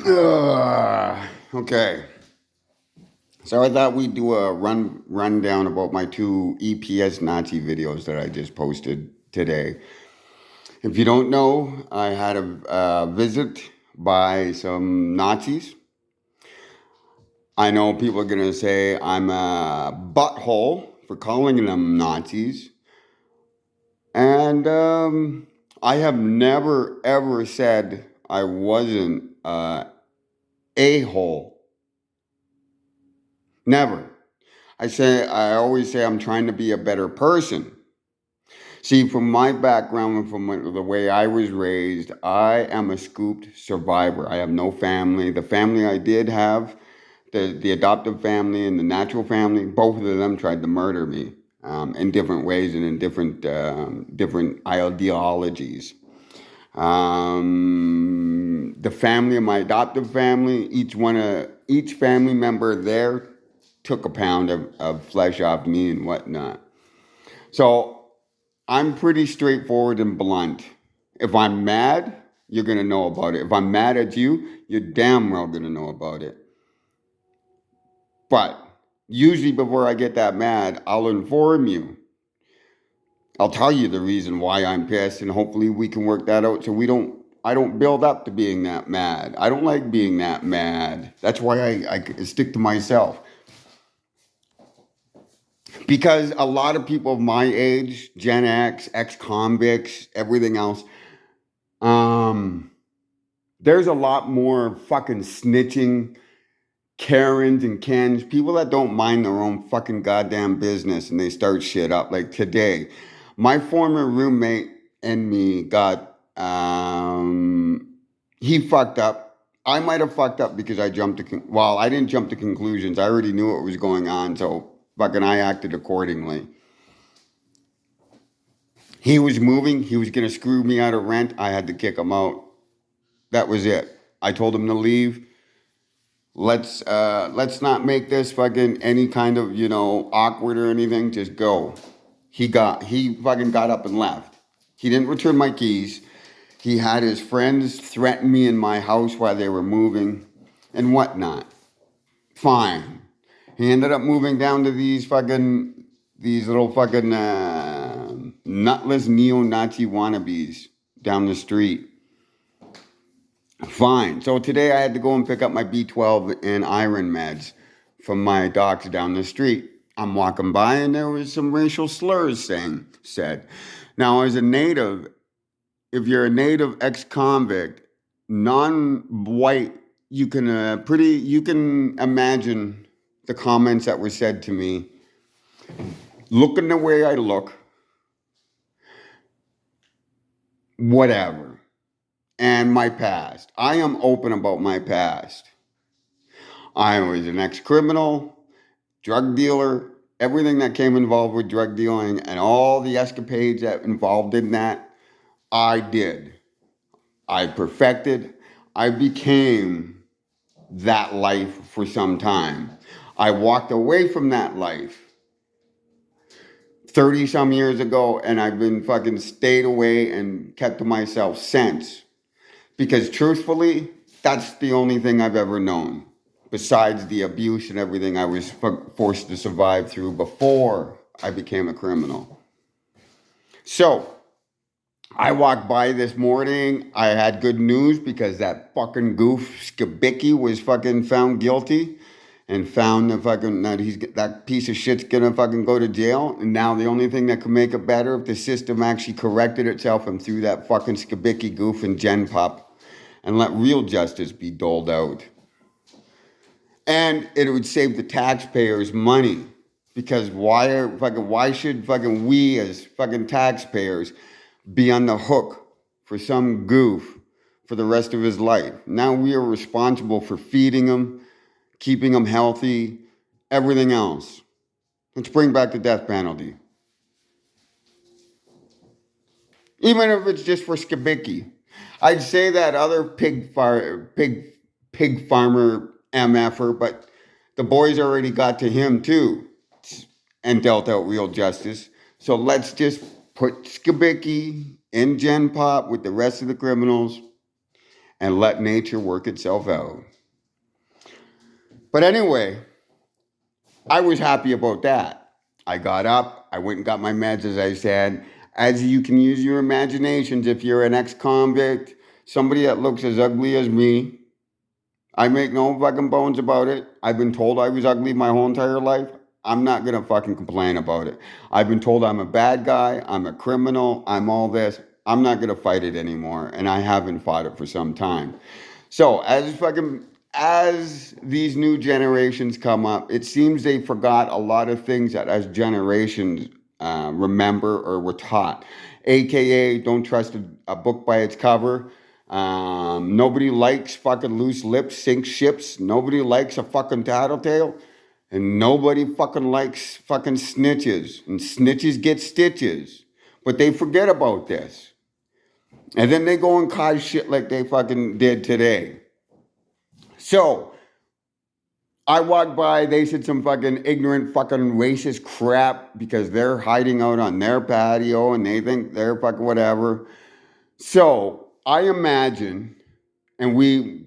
Okay. So I thought we'd do a rundown about my two EPS Nazi videos that I just posted today. If you don't know, I had a visit by some Nazis. I know people are gonna say I'm a butthole for calling them Nazis, and I have never ever said I wasn't a hole. Never. I always say I'm trying to be a better person. See, from my background and from the way I was raised, I am a scooped survivor. I have no family. The family I did have, the adoptive family and the natural family, both of them tried to murder me in different ways and in different ideologies. The family of my adoptive family, each family member there took a pound of flesh off me and whatnot. So I'm pretty straightforward and blunt. If I'm mad, you're gonna know about it. If I'm mad at you, you're damn well gonna know about it. But usually before I get that mad, I'll inform you. I'll tell you the reason why I'm pissed, and hopefully we can work that out so we don't. I don't build up to being that mad. I don't like being that mad. That's why I stick to myself. Because a lot of people of my age, Gen X, ex convicts, everything else, um, there's a lot more fucking snitching, Karens and Kens, people that don't mind their own fucking goddamn business and they start shit up. Like today, my former roommate and me he fucked up. I might have fucked up because I jumped well, I didn't jump to conclusions. I already knew what was going on, so fucking I acted accordingly. He was moving, he was gonna screw me out of rent. I had to kick him out. That was it. I told him to leave. Let's not make this fucking any kind of awkward or anything. Just go. He fucking got up and left. He didn't return my keys. He had his friends threaten me in my house while they were moving and whatnot. Fine. He ended up moving down to these little fucking nutless neo-Nazi wannabes down the street. Fine. So today I had to go and pick up my B12 and iron meds from my docs down the street. I'm walking by and there was some racial slurs said. Now, as a native, if you're a native ex-convict, non-white, you can imagine the comments that were said to me. Looking the way I look, whatever, and my past. I am open about my past. I was an ex-criminal, drug dealer, everything that came involved with drug dealing and all the escapades that involved in that, I did. I perfected. I became that life for some time. I walked away from that life 30 some years ago and I've been fucking stayed away and kept to myself since. Because truthfully, that's the only thing I've ever known. Besides the abuse and everything I was forced to survive through before I became a criminal. So, I walked by this morning. I had good news because that fucking goof Skibicki was fucking found guilty and found that piece of shit's gonna fucking go to jail. And now the only thing that could make it better if the system actually corrected itself and threw that fucking Skibicki goof in Gen Pop and let real justice be doled out. And it would save the taxpayers money. Because why should fucking we as fucking taxpayers be on the hook for some goof for the rest of his life? Now we are responsible for feeding him, keeping him healthy, everything else. Let's bring back the death penalty. Even if it's just for Skibicki. I'd say that other pig farmer MFer, but the boys already got to him too and dealt out real justice. So let's just put Skibicki in Gen Pop with the rest of the criminals and let nature work itself out. But anyway, I was happy about that. I got up, I went and got my meds, as I said. As you can use your imaginations, if you're an ex-convict, somebody that looks as ugly as me, I make no fucking bones about it. I've been told I was ugly my whole entire life. I'm not gonna fucking complain about it. I've been told I'm a bad guy, I'm a criminal, I'm all this. I'm not gonna fight it anymore, and I haven't fought it for some time. So as these new generations come up, it seems they forgot a lot of things that as generations remember or were taught. AKA, don't trust a book by its cover. Nobody likes fucking loose lips, sink ships. Nobody likes a fucking tattletale. And nobody fucking likes fucking snitches. And snitches get stitches. But they forget about this. And then they go and cause shit like they fucking did today. So, I walked by, they said some fucking ignorant fucking racist crap because they're hiding out on their patio and they think they're fucking whatever. So, I imagine, and we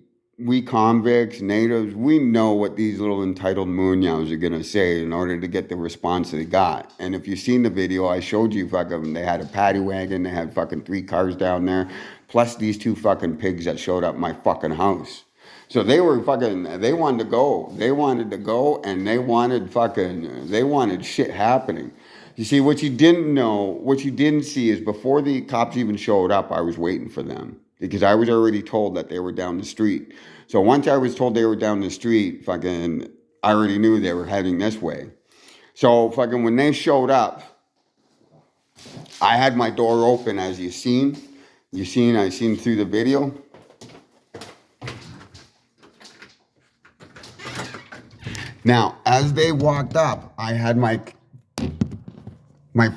convicts, natives, we know what these little entitled moonyows are gonna say in order to get the response they got. And if you've seen the video, I showed you fucking, they had a paddy wagon, they had fucking 3 cars down there, plus these 2 fucking pigs that showed up at my fucking house. So they were fucking, they wanted to go. They wanted to go and they wanted shit happening. You see, what you didn't know, what you didn't see is before the cops even showed up, I was waiting for them. Because I was already told that they were down the street. So once I was told they were down the street, fucking, I already knew they were heading this way. So fucking when they showed up, I had my door open as I seen through the video. Now, as they walked up, I had my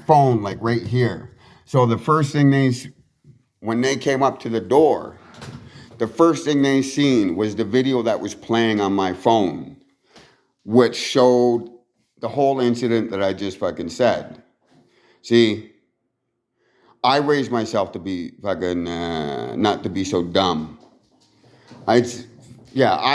phone like right here. So the first thing when they came up to the door, the first thing they seen was the video that was playing on my phone, which showed the whole incident that I just fucking said. See, I raised myself to be fucking, not to be so dumb. I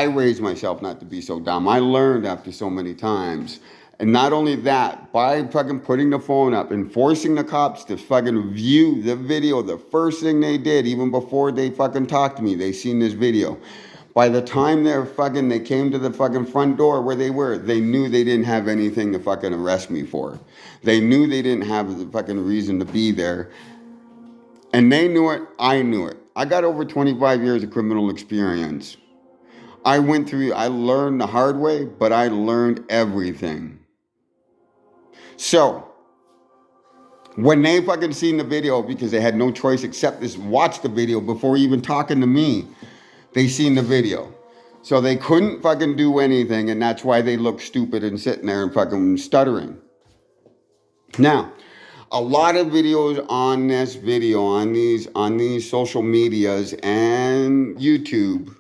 raised myself not to be so dumb. I learned after so many times. And not only that, by fucking putting the phone up and forcing the cops to fucking view the video, the first thing they did, even before they fucking talked to me, they seen this video. By the time they came to the fucking front door where they were, they knew they didn't have anything to fucking arrest me for. They knew they didn't have the fucking reason to be there. And they knew it, I knew it. I got over 25 years of criminal experience. I learned the hard way, but I learned everything. So, when they fucking seen the video, because they had no choice except to watch the video before even talking to me, they seen the video. So they couldn't fucking do anything, and that's why they looked stupid and sitting there and fucking stuttering. Now, a lot of videos on this video, on these social medias and YouTube,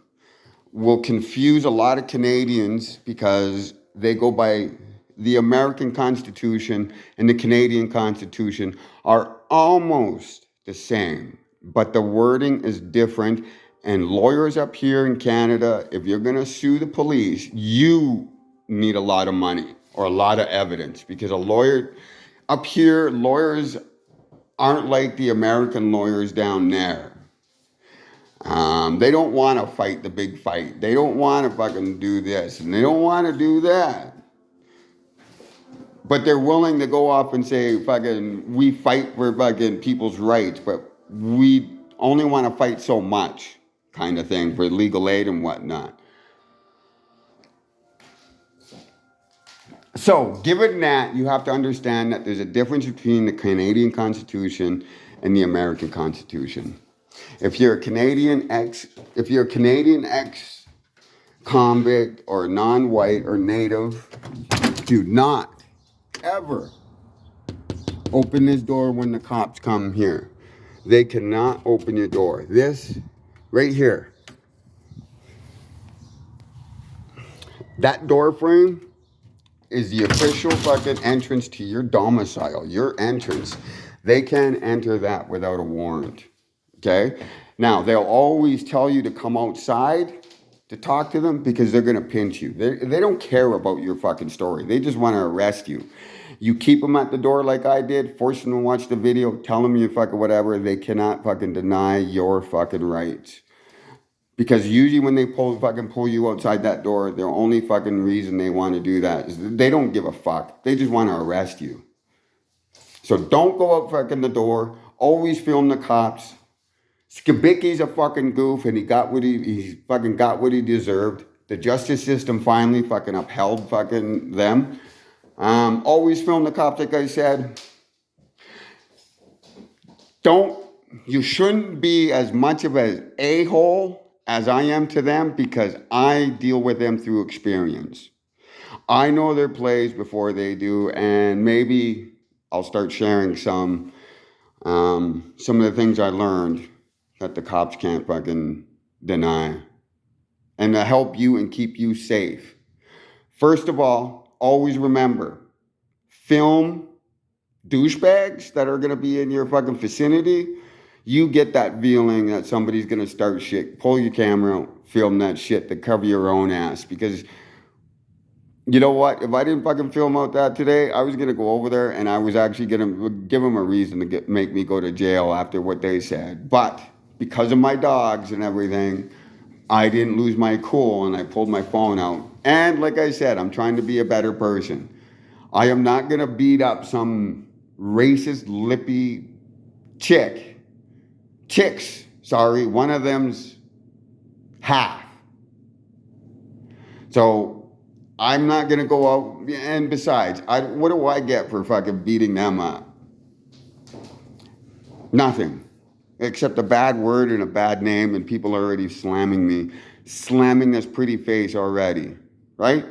will confuse a lot of Canadians because they go by the American Constitution and the Canadian Constitution are almost the same, but the wording is different. And lawyers up here in Canada, if you're going to sue the police, you need a lot of money or a lot of evidence, because a lawyer up here, lawyers aren't like the American lawyers down there. They don't want to fight the big fight. They don't want to fucking do this and they don't want to do that. But they're willing to go off and say, fucking, we fight for fucking people's rights, but we only want to fight so much, kind of thing, for legal aid and whatnot. So, given that, you have to understand that there's a difference between the Canadian Constitution and the American Constitution. If you're a Canadian ex-convict or non-white or native, do not ever open this door when the cops come here. They cannot open your door. This right here, that door frame is the official fucking entrance to your domicile, your entrance. They can't enter that without a warrant, okay? Now, they'll always tell you to come outside to talk to them because they're going to pinch you. They don't care about your fucking story. They just want to arrest you. You keep them at the door like I did, force them to watch the video, tell them you fucking whatever. They cannot fucking deny your fucking rights. Because usually when they pull you outside that door, the only fucking reason they want to do that is they don't give a fuck. They just want to arrest you. So don't go out fucking the door. Always film the cops. Skibicki's a fucking goof, and he fucking got what he deserved. The justice system finally fucking upheld fucking them. Always film the cops, like I said. You shouldn't be as much of an a-hole as I am to them because I deal with them through experience. I know their plays before they do, and maybe I'll start sharing some of the things I learned that the cops can't fucking deny, and to help you and keep you safe. First of all, always remember, film douchebags that are going to be in your fucking vicinity. You get that feeling that somebody's going to start shit. Pull your camera out, film that shit to cover your own ass. Because you know what? If I didn't fucking film out that today, I was going to go over there and I was actually going to give them a reason to make me go to jail after what they said. But because of my dogs and everything, I didn't lose my cool and I pulled my phone out. And like I said, I'm trying to be a better person. I am not going to beat up some racist, lippy chicks, sorry, one of them's half. So I'm not going to go out, and besides, what do I get for fucking beating them up? Nothing, except a bad word and a bad name, and people are already slamming this pretty face already, right?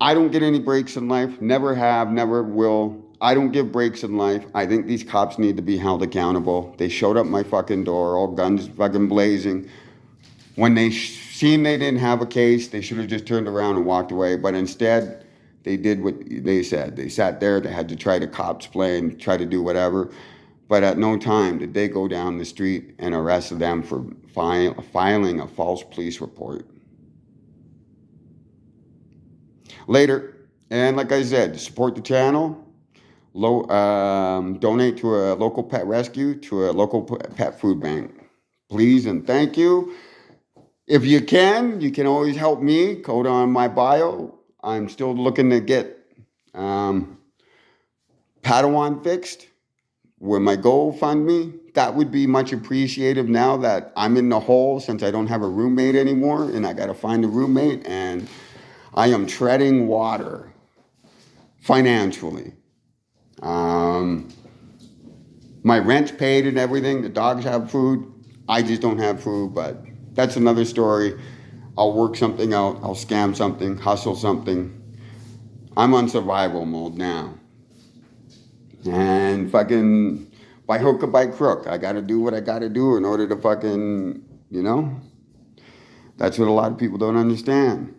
I don't get any breaks in life, never have, never will. I don't give breaks in life. I think these cops need to be held accountable. They showed up my fucking door, all guns fucking blazing. When they seen they didn't have a case, they should have just turned around and walked away. But instead, they did what they said. They sat there, they had to try to cops play and try to do whatever. But at no time did they go down the street and arrest them for filing a false police report. Later, and like I said, support the channel. Donate to a local pet rescue, to a local pet food bank. Please and thank you. If you can always help me. Code on my bio. I'm still looking to get Padawan fixed with my GoFundMe. That would be much appreciated now that I'm in the hole since I don't have a roommate anymore and I got to find a roommate, and I am treading water financially. My rent's paid and everything. The dogs have food. I just don't have food, but that's another story. I'll work something out. I'll scam something, hustle something. I'm on survival mode now. And fucking by hook or by crook, I got to do what I got to do in order to fucking, that's what a lot of people don't understand.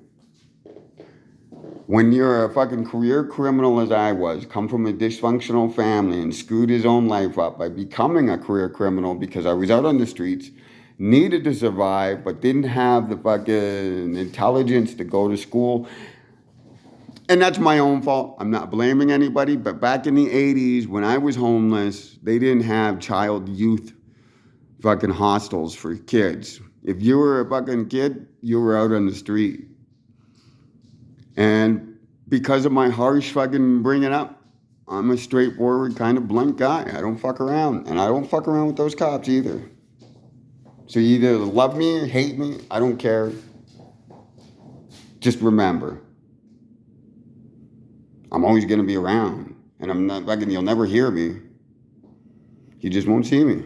When you're a fucking career criminal as I was, come from a dysfunctional family and screwed his own life up by becoming a career criminal because I was out on the streets, needed to survive, but didn't have the fucking intelligence to go to school. And that's my own fault. I'm not blaming anybody, but back in the 80s when I was homeless, they didn't have youth fucking hostels for kids. If you were a fucking kid, you were out on the street. And because of my harsh fucking bringing up, I'm a straightforward kind of blunt guy. I don't fuck around. And I don't fuck around with those cops either. So you either love me or hate me. I don't care. Just remember, I'm always going to be around. And I'm not fucking, you'll never hear me. You just won't see me.